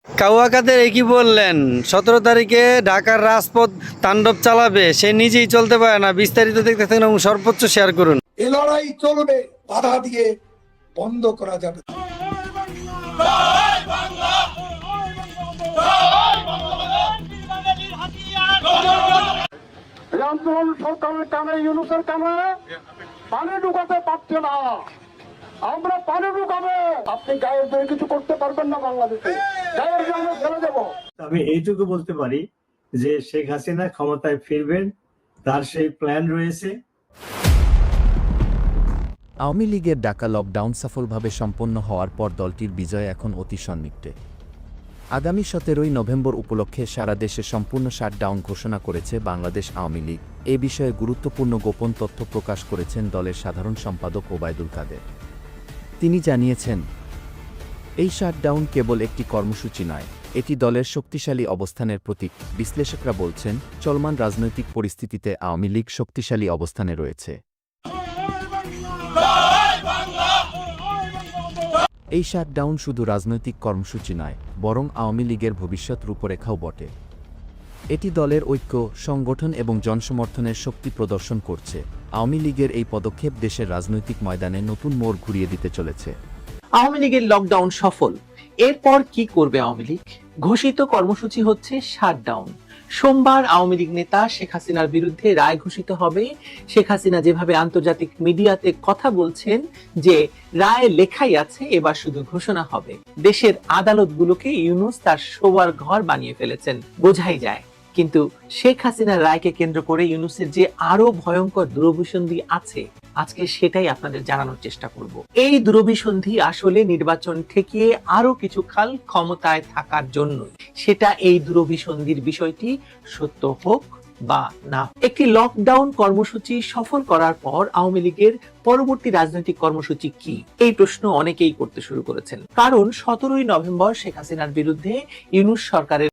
কাউয়া কাদের একই বললেন 17 তারিখে ঢাকার রাজপথ তাণ্ডব চালাবে, সে নিজেই চলতে পারে না। বিস্তারিত দেখতে থাকুন এবং সর্বোচ্চ শেয়ার করুন। এ লড়াই চলবে, বাধা দিয়ে বন্ধ করা যাবে। আন্দোলন সরকারের কানে, ইউনূসের কানে পানি ঢুকাতে পারছে না। আমরা পানি ঢুকাবো, আপনি গায়ের জন্য কিছু করতে পারবেন না। বাংলাদেশে গায়ের জন্য ফেলে দেবো। আমি এইটুকু বলতে পারি যে শেখ হাসিনা ক্ষমতায় ফিরবেন, তার সেই প্ল্যান রয়েছে। আওয়ামী লীগের ডাকা লকডাউন সফলভাবে সম্পন্ন হওয়ার পর দলটির বিজয় এখন অতি সন্নিকটে। আগামী 17 নভেম্বর উপলক্ষে সারা দেশে সম্পূর্ণ শাটডাউন ঘোষণা করেছে বাংলাদেশ আওয়ামী লীগ। এ বিষয়ে গুরুত্বপূর্ণ গোপন তথ্য প্রকাশ করেছেন দলের সাধারণ সম্পাদক ওবায়দুল কাদের। তিনি জানিয়েছেন, এই শাটডাউন কেবল একটি কর্মসূচি নয়, এটি দলের শক্তিশালী অবস্থানের প্রতীক। বিশ্লেষকরা বলছেন, চলমান রাজনৈতিক পরিস্থিতিতে আওয়ামী লীগ শক্তিশালী অবস্থানে রয়েছে। এই শাটডাউন শুধু রাজনৈতিক কর্মসূচি নয়, বরং আওয়ামী লীগের ভবিষ্যৎ রূপরেখাও বটে। এটি দলের ঐক্য, সংগঠন এবং জনসমর্থনের শক্তি প্রদর্শন করছে। আওয়ামী লীগের এই পদক্ষেপ দেশের রাজনৈতিক ময়দানে নতুন মোড় ঘুরিয়ে দিতে চলেছে। আওয়ামী লীগের লকডাউন সফল। এরপর কি করবে আওয়ামী লীগ? ঘোষিত কর্মসূচি হচ্ছে শাটডাউন। সোমবার আওয়ামী লীগ নেতা শেখ হাসিনার বিরুদ্ধে রায় ঘোষিত হবে। শেখ হাসিনা যেভাবে আন্তর্জাতিক মিডিয়াতে কথা বলছেন যে রায় লেখাই আছে, এবার শুধু ঘোষণা হবে। দেশের আদালতগুলোকে ইউনূস তার শোবার ঘর বানিয়ে ফেলেছেন, বোঝাই যায়। কিন্তু শেখ হাসিনার রায়কে কেন্দ্র করে ইউনূসের যে আরো ভয়ঙ্কর দুরভিসন্ধি আছে, আজকে সেটাই আপনাদের জানানোর চেষ্টা করব। এই দুরভিসন্ধি আসলে নির্বাচন থেকে আরো কিছু কাল ক্ষমতায় থাকার জন্য। সেটা এই দুরভিসন্ধির বিষয়টি সত্য হোক বা না। একটি লকডাউন কর্মসূচি সফল করার পর আওয়ামী লীগের পরবর্তী রাজনৈতিক কর্মসূচি কি, এই প্রশ্ন অনেকেই করতে শুরু করেছেন। কারণ 17 নভেম্বর শেখ হাসিনার বিরুদ্ধে ইউনূস সরকারের